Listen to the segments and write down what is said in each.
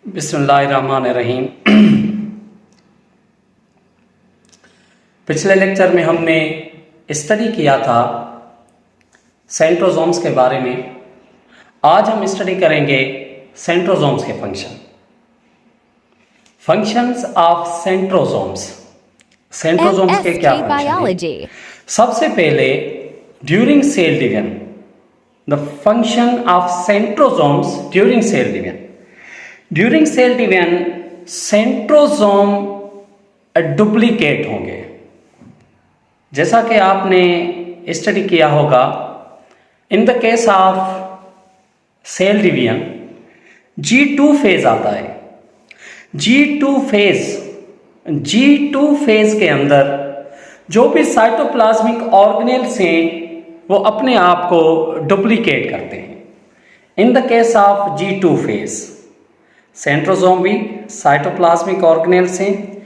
बिस्मिल्लाहिर्रहमानिर्रहीम। पिछले लेक्चर में हमने स्टडी किया था सेंट्रोसोम्स के बारे में। आज हम स्टडी करेंगे सेंट्रोसोम्स के फंक्शंस ऑफ सेंट्रोसोम्स। सेंट्रोसोम्स के क्या फंक्शन हैं? सबसे पहले during cell division, the function of centrosomes during cell division. During cell division centrosome duplicate होंगे। जैसा कि आपने स्टडी किया होगा, in the case of cell division G2 phase आता है। G2 फेज के अंदर जो भी साइटोप्लाज्मिक ऑर्गेनेल्स हैं वो अपने आप को डुप्लीकेट करते हैं। इन the case of G2 phase centrosome भी साइटोप्लाज्मिक ऑर्गेनेल्स हैं,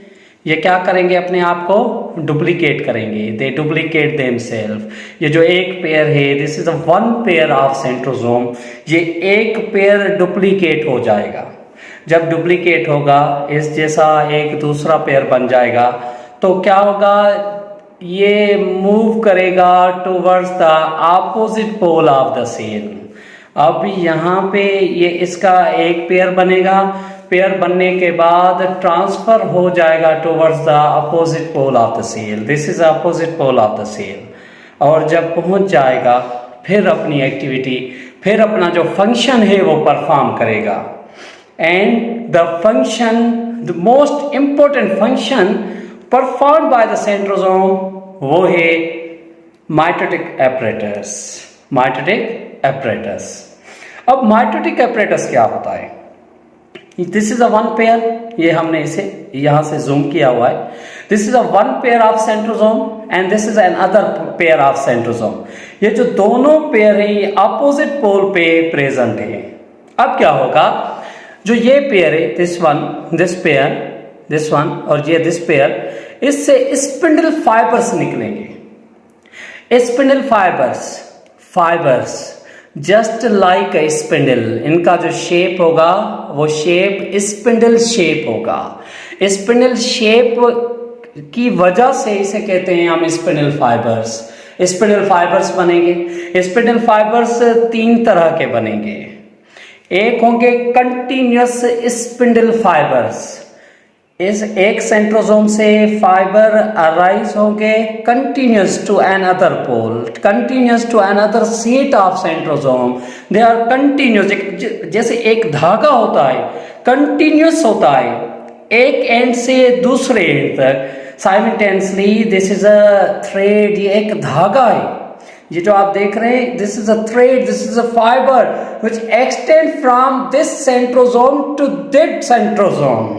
ये क्या करेंगे? अपने आप को डुप्लीकेट करेंगे। दे डुप्लीकेट देमसेल्फ। ये जो एक पेयर है, this is a one pair of centrosome, ये एक पेयर डुप्लीकेट हो जाएगा। जब डुप्लीकेट होगा, इस जैसा एक दूसरा पेयर बन जाएगा, तो क्या होगा? ये मूव करेगा towards the opposite pole of the cell. अब यहाँ पे ये इसका एक पेयर बनेगा, पेयर बनने के बाद ट्रांसफर हो जाएगा towards the opposite pole of the cell. This is opposite pole of the cell. और जब पहुंच जाएगा, फिर अपनी एक्टिविटी, फिर अपना जो फंक्शन है वो परफॉर्म करेगा। And the function, the most important function perform by the centrosome वो है माइटोटिक एपरेटस। Mitotic apparatus. अब माइटोटिक एपरेटस क्या होता है? This is a one pair, ये हमने इसे यहां से जूम किया हुआ है। This is a one pair of centrosome and this is an other pair of centrosome. ये जो दोनों पेयर है ये अपोजिट पोल पे प्रेजेंट है। अब क्या होगा? जो ये पेयर है, this one, this pair, this one और ये दिस पेयर, इससे स्पिंडल फाइबर्स निकलेंगे। स्पिंडल फाइबर्स जस्ट लाइक अ स्पिंडल, इनका जो शेप होगा वो शेप स्पिंडल शेप होगा। स्पिंडल शेप की वजह से इसे कहते हैं हम स्पिंडल फाइबर्स। स्पिंडल फाइबर्स बनेंगे। स्पिंडल फाइबर्स तीन तरह के बनेंगे। एक होंगे कंटिन्यूअस स्पिंडल फाइबर्स। इस एक सेंट्रोसोम से फाइबर अराइज होंगे continuous to an other pole, continuous to an other set of centrosome. They are continuous, जैसे एक धागा होता है, कंटिन्यूअस होता है एक एंड से दूसरे एंड तक simultaneously. This is a thread, ये एक धागा है। ये जो आप देख रहे हैं, this is a thread, this is a fibre which extend from this centrosome to that centrosome.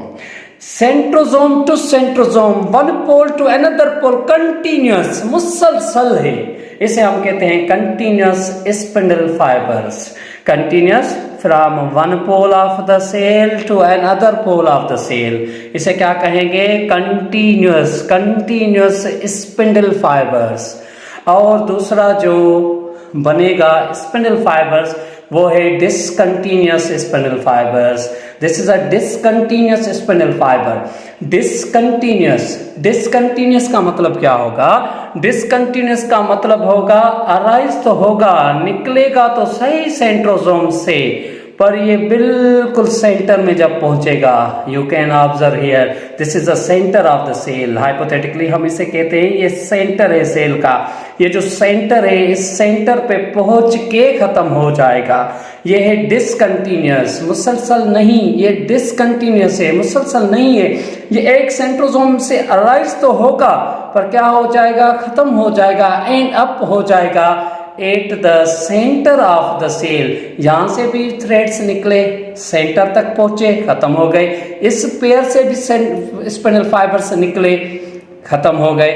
Centrosome to centrosome, one pole to another pole, continuous, मुसलसल है। इसे हम कहते हैं continuous spindle fibres. Continuous from one pole of the cell to another pole of the cell, इसे क्या कहेंगे? Continuous spindle fibres. और दूसरा जो बनेगा स्पिंडल फाइबर्स वो है discontinuous spindle fibres. This is a discontinuous spindle fibre. Discontinuous का मतलब क्या होगा? डिसकंटिन्यूअस का मतलब होगा अराइज तो होगा, निकलेगा तो सही सेंट्रोसोम से, पर ये बिल्कुल सेंटर में जब पहुंचेगा, you can observe here, this is the centre of the cell. Hypothetically हम इसे कहते हैं ये सेंटर है सेल का। ये जो सेंटर है, इस सेंटर पे पहुंच के खत्म हो जाएगा। ये है डिसकंटिन्यूअस, मुसलसल नहीं। ये डिसकंटिन्यूअस है, मुसलसल नहीं है। ये एक सेंट्रोसोम से अराइज तो होगा, पर क्या हो जाएगा? खत्म हो जाएगा, एंड अप हो जाएगा at the centre of the cell. यहां से भी थ्रेड्स निकले, सेंटर तक पहुंचे, खत्म हो गए। इस पेयर से भी स्पिंडल फाइबर्स निकले, खत्म हो गए।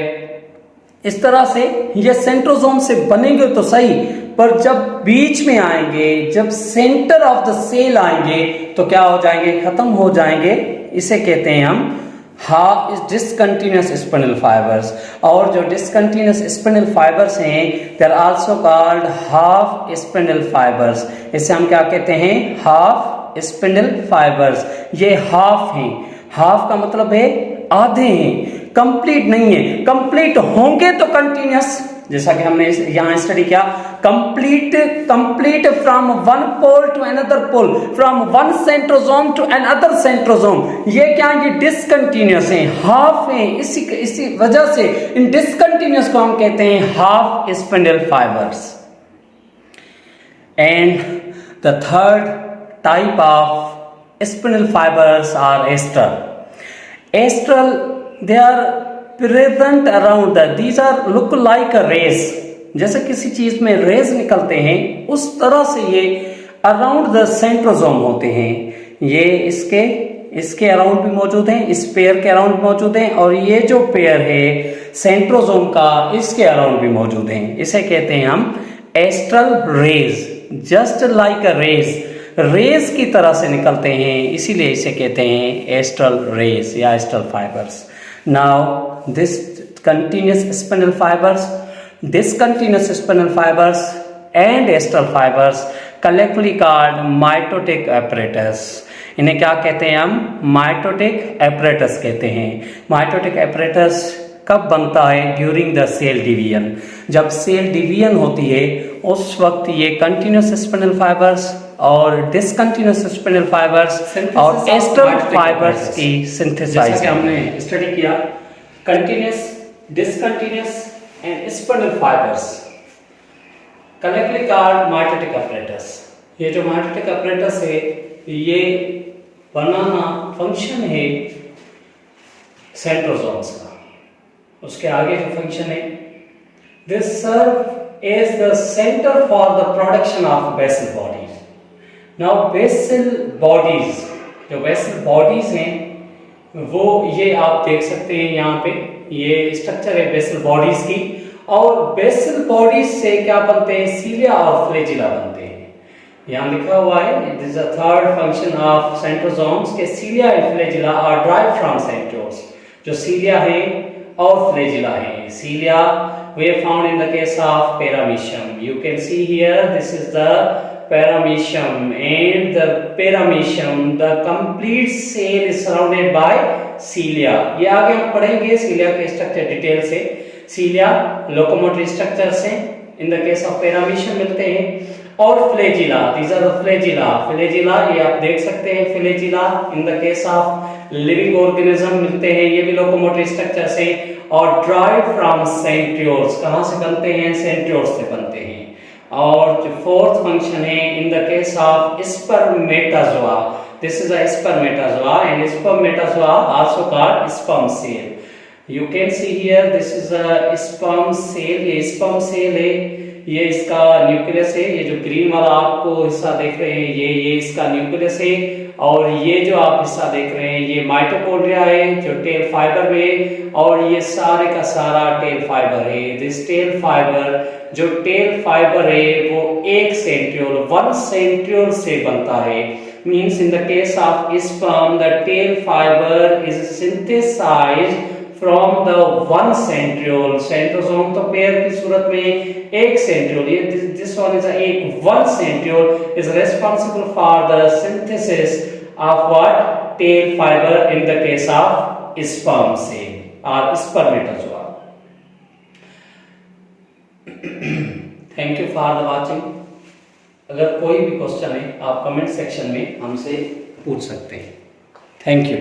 इस तरह से ये सेंट्रोसोम से बनेंगे तो सही, पर जब बीच में आएंगे, जब सेंटर ऑफ द सेल आएंगे, तो क्या हो जाएंगे? खत्म हो जाएंगे। इसे कहते हैं हम डिसकंटिन्यूअस स्पिंडल फाइबर्स। और जो डिसकंटिन्यूअस स्पिंडल फाइबर्स हैं, they are also called half spindle fibres. इसे हम क्या कहते हैं? हाफ स्पिंडल फाइबर्स, ये हाफ हैं। हाफ का मतलब है आधे हैं, कंप्लीट नहीं है। कंप्लीट होंगे तो कंटिन्यूस, जैसा कि हमने यहां स्टडी किया, complete from one pole to another pole, from one centrosome to another centrosome. ये क्या, ये डिसकंटिन्यूस है, हाफ है। इसी वजह से इन डिसकंटिन्यूस को हम कहते हैं half spindle fibres. And the third type of spindle fibres are astral. Astral, they are present around, these are look like a rays, जैसे किसी चीज में रेज निकलते हैं उस तरह से ये अराउंड द सेंट्रोसोम होते हैं। ये इसके अराउंड भी मौजूद हैं, इस पेयर के अराउंड मौजूद हैं, और ये जो पेयर है सेंट्रोसोम का, इसके अराउंड भी मौजूद हैं। इसे कहते हैं हम astral rays, just like a rays की तरह से निकलते हैं, इसीलिए इसे कहते हैं एस्ट्रल रेज या astral fibres. Now this continuous spindle fibers, discontinuous spindle fibers and astral fibers collectively called mitotic apparatus. इन्हें क्या कहते हैं हम? माइटोटिक apparatus कहते हैं। माइटोटिक apparatus कब बनता है? During the cell division. जब सेल डिवीजन होती है उस वक्त ये कंटिन्यूस स्पिंडल फाइबर्स और डिसकंटिन्यूस स्पिंडल फाइबर्स और एस्ट्रल फाइबर्स की सिंथेसाइज हमने स्टडी किया। Continuous, discontinuous and spindle fibres collectively called mitotic apparatus। ये जो माइटोटिक apparatus है ये बनाना फंक्शन है सेंट्रोसोम्स का। उसके आगे जो फंक्शन है, this serve as the centre for the production of basal bodies. Now basal bodies, जो बेसल बॉडीज हैं वो ये आप देख सकते हैं यहाँ पे, ये स्ट्रक्चर है बेसल बॉडीज की। और बेसल बॉडीज से क्या बनते हैं? सीलिया और फ्लैजिला बनते हैं। यहाँ लिखा हुआ है, this is the third function of centrosomes के cilia and flagella are drive from centrosome. जो सीलिया है और फ्लैजिला है, सीलिया we have found in the case of paramecium. You can see here, this is the paramecium, and the paramecium, the complete cell is surrounded by cilia. ये आगे हम पढ़ेंगे cilia के structure detail से। cilia locomotory structure से in the case of paramecium मिलते हैं। और flagella, these are the flagella. flagella ये आप देख सकते हैं, flagella in the case of living organism मिलते हैं, ये भी लोकोमोटरी स्ट्रक्चर से। और ड्राइव फ्रॉम सेंट्रियोल्स, कहां से बनते हैं? सेंट्रियोल्स से बनते हैं। और जो फोर्थ फंक्शन है in the case of spermatozoa, this is a spermatozoa and spermatozoa also called sperm cell. You can see here, this is a sperm cell. ये स्पर्म सेल है, ये इसका न्यूक्लियस है। ये जो ग्रीन वाला आपको हिस्सा देख रहे हैं ये इसका न्यूक्लियस है। और ये जो आप हिस्सा देख रहे हैं ये माइटोकॉन्ड्रिया है जो टेल फाइबर में, और ये सारे का सारा टेल फाइबर है। दिस टेल फाइबर, जो टेल फाइबर है वो एक सेंट्रियोल, वन सेंट्रियोल से बनता है। Means in the case of sperm the tail fibre is synthesised from the one centriole. Centrosome तो पेयर की सूरत में एक सेंट्रियोल, ये दिस वन इज एक one centriole is responsible for the synthesis of what? Tail fibre in the case of sperm cell और spermatozoa. Thank you for the watching. अगर कोई भी क्वेश्चन है आप कमेंट सेक्शन में हमसे पूछ सकते हैं। Thank you.